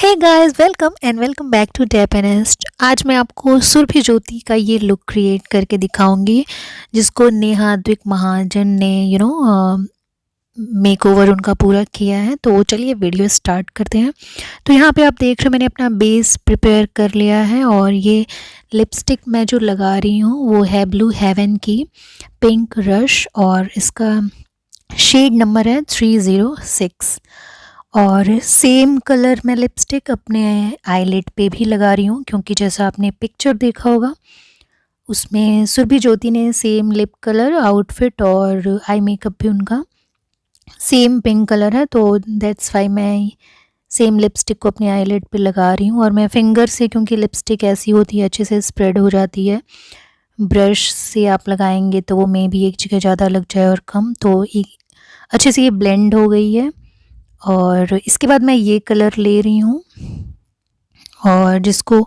Hey guys, welcome back to टैपेनिस्ट। आज मैं आपको सुरभि ज्योति का ये लुक क्रिएट करके दिखाऊंगी जिसको नेहा आद्विक महाजन ने मेकओवर उनका पूरा किया है। तो चलिए वीडियो स्टार्ट करते हैं। तो यहाँ पे आप देख रहे हो मैंने अपना बेस प्रिपेयर कर लिया है और ये लिपस्टिक मैं जो लगा रही हूँ वो है ब्लू हेवन की पिंक रश और इसका शेड नंबर है 306 और सेम कलर मैं लिपस्टिक अपने आईलिड पे भी लगा रही हूँ क्योंकि जैसा आपने पिक्चर देखा होगा उसमें सुरभि ज्योति ने सेम लिप कलर आउटफिट और आई मेकअप भी उनका सेम पिंक कलर है। तो दैट्स वाई मैं सेम लिपस्टिक को अपने आईलिड पे लगा रही हूँ और मैं फिंगर से, क्योंकि लिपस्टिक ऐसी होती है अच्छे से स्प्रेड हो जाती है, ब्रश से आप लगाएंगे तो वो मे भी एक जगह ज़्यादा लग जाए और कम, तो अच्छे से ये ब्लेंड हो गई है। और इसके बाद मैं ये कलर ले रही हूँ और जिसको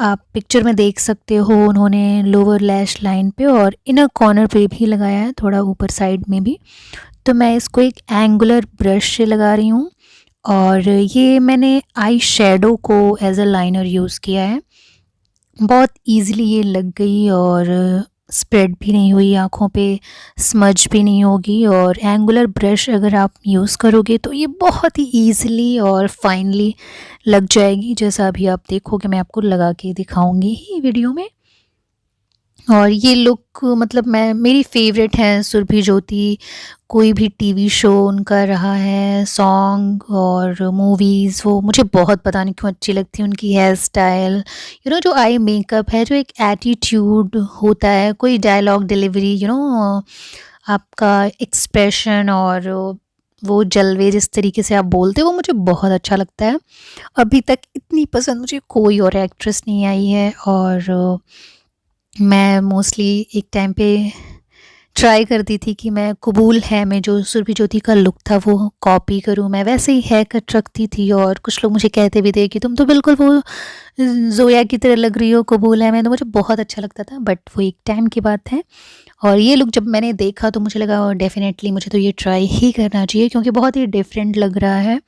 आप पिक्चर में देख सकते हो उन्होंने लोअर लैश लाइन पे और इनर कॉर्नर पे भी लगाया है, थोड़ा ऊपर साइड में भी। तो मैं इसको एक एंगुलर ब्रश से लगा रही हूँ और ये मैंने आई शेडो को एज अ लाइनर यूज़ किया है। बहुत ईज़िली ये लग गई और स्प्रेड भी नहीं हुई, आँखों पे स्मज भी नहीं होगी। और एंगुलर ब्रश अगर आप यूज़ करोगे तो ये बहुत ही ईज़िली और फाइनली लग जाएगी, जैसा अभी आप देखोगे मैं आपको लगा के दिखाऊंगी ही वीडियो में। और ये लुक मतलब मेरी फेवरेट है सुरभि ज्योति। कोई भी टीवी शो उनका रहा है, सॉन्ग और मूवीज़, वो मुझे बहुत पता नहीं क्यों अच्छी लगती है। उनकी हेयर स्टाइल, जो आई मेकअप है, जो एक एटीट्यूड होता है, कोई डायलॉग डिलीवरी, आपका एक्सप्रेशन और वो जलवे जिस तरीके से आप बोलते हो वो मुझे बहुत अच्छा लगता है। अभी तक इतनी पसंद मुझे कोई और एक्ट्रेस नहीं आई है और मैं मोस्टली एक टाइम पे ट्राई करती थी कि मैं कबूल है मैं जो सुरभि ज्योति का लुक था वो कॉपी करूं। मैं वैसे ही हेयर कट रखती थी और कुछ लोग मुझे कहते भी थे कि तुम तो बिल्कुल वो जोया की तरह लग रही हो, कबूल है मैं। तो मुझे बहुत अच्छा लगता था, बट वो एक टाइम की बात है। और ये लुक जब मैंने देखा तो मुझे लगा डेफिनेटली मुझे तो ये ट्राई ही करना चाहिए क्योंकि बहुत ही डिफरेंट लग रहा है।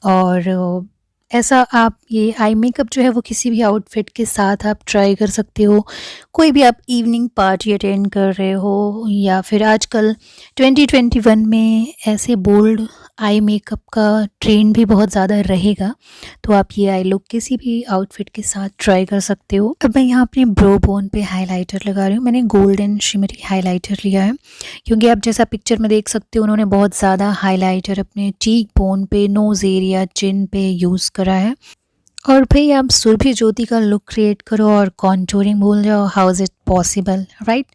और ऐसा आप ये आई मेकअप जो है वो किसी भी आउटफिट के साथ आप ट्राई कर सकते हो। कोई भी आप इवनिंग पार्टी अटेंड कर रहे हो या फिर आजकल 2021 में ऐसे बोल्ड आई मेकअप का ट्रेंड भी बहुत ज़्यादा रहेगा, तो आप ये आई लुक किसी भी आउटफिट के साथ ट्राई कर सकते हो। अब मैं यहाँ अपने ब्रो बोन पे हाइलाइटर लगा रही हूँ। मैंने गोल्डन शिमरी हाइलाइटर लिया है क्योंकि आप जैसा पिक्चर में देख सकते हो उन्होंने बहुत ज़्यादा हाइलाइटर अपने चीक बोन पे, नोज़ एरिया, चिन पे यूज़ करा है। और भाई आप सुरभि ज्योति का लुक क्रिएट करो और कॉन्टूरिंग भूल जाओ, how is it possible, right.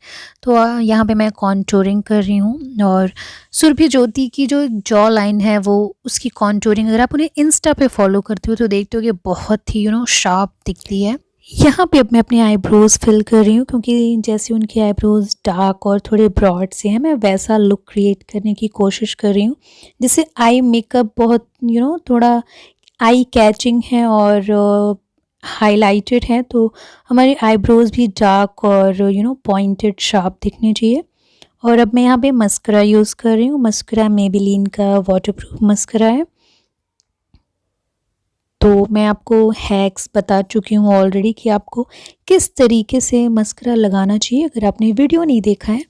तो यहाँ पे मैं कॉन्टूरिंग कर रही हूँ और सुरभि ज्योति की जो जॉ लाइन है वो उसकी कॉन्टूरिंग अगर आप उन्हें इंस्टा पे फॉलो करते हो तो देखते हो कि बहुत ही शार्प दिखती है। यहाँ पे अब मैं अपने आईब्रोज़ फिल कर रही हूँ क्योंकि जैसे उनके आईब्रोज़ डार्क और थोड़े ब्रॉड से हैं, मैं वैसा लुक क्रिएट करने की कोशिश कर रही हूँ जिससे आई मेकअप बहुत थोड़ा आई कैचिंग है और हाइलाइटेड है, तो हमारे आईब्रोज़ भी डार्क और पॉइंटेड शार्प दिखने चाहिए। और अब मैं यहाँ पे मस्करा यूज़ कर रही हूँ। मस्करा मेबेलिन का वाटरप्रूफ मस्करा है। तो मैं आपको हैक्स बता चुकी हूँ ऑलरेडी कि आपको किस तरीके से मस्करा लगाना चाहिए। अगर आपने वीडियो नहीं देखा है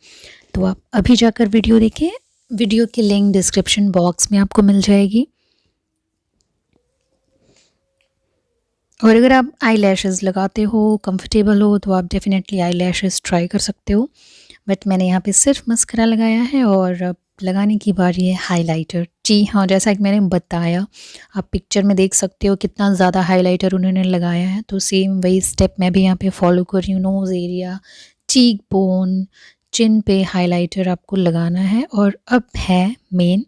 तो आप अभी जाकर वीडियो देखें। वीडियो की लिंक डिस्क्रिप्शन बॉक्स में आपको मिल जाएगी। और अगर आप आई लैशेज़ लगाते हो, कंफर्टेबल हो, तो आप डेफिनेटली आई लैशेज़ ट्राई कर सकते हो। बट मैंने यहाँ पे सिर्फ मस्करा लगाया है और अब लगाने की बारी है हाइलाइटर। जी हाँ, जैसा कि मैंने बताया, आप पिक्चर में देख सकते हो कितना ज़्यादा हाइलाइटर उन्होंने लगाया है। तो सेम वही स्टेप मैं भी यहाँ पे फॉलो कर रही हूँ। नोज़ एरिया, चीक बोन, चिन पे हाइलाइटर आपको लगाना है। और अब है मेन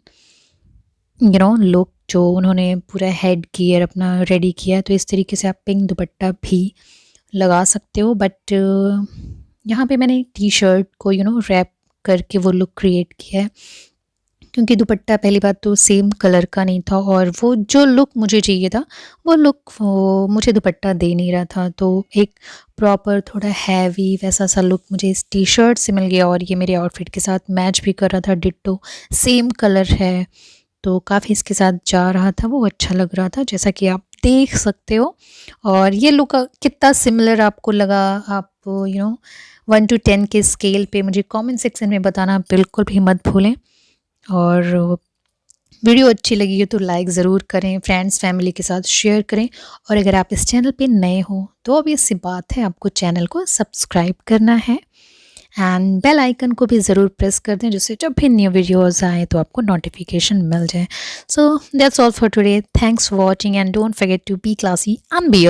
लुक जो उन्होंने पूरा हेड गियर अपना रेडी किया है। तो इस तरीके से आप पिंक दुपट्टा भी लगा सकते हो, बट यहाँ पे मैंने टी शर्ट को रैप करके वो लुक क्रिएट किया है क्योंकि दुपट्टा पहली बात तो सेम कलर का नहीं था और वो जो लुक मुझे चाहिए था वो लुक मुझे दुपट्टा दे नहीं रहा था। तो एक प्रॉपर थोड़ा हैवी वैसा सा लुक मुझे इस टी शर्ट से मिल गया और ये मेरे आउटफिट के साथ मैच भी कर रहा था। डिट्टो सेम कलर है तो काफ़ी इसके साथ जा रहा था, वो अच्छा लग रहा था जैसा कि आप देख सकते हो। और ये लुक कितना सिमिलर आपको लगा, आप 1 to 10 के स्केल पे मुझे कमेंट सेक्शन में बताना बिल्कुल भी मत भूलें। और वीडियो अच्छी लगी है तो लाइक ज़रूर करें, फ्रेंड्स फैमिली के साथ शेयर करें। और अगर आप इस चैनल पे नए हो तो अब ये सी बात है, आपको चैनल को सब्सक्राइब करना है एंड बेल आइकन को भी ज़रूर प्रेस कर दें, जिससे जब भी न्यू वीडियोस आए तो आपको नोटिफिकेशन मिल जाए। So that's all for today, thanks for watching and don't forget to be classy and B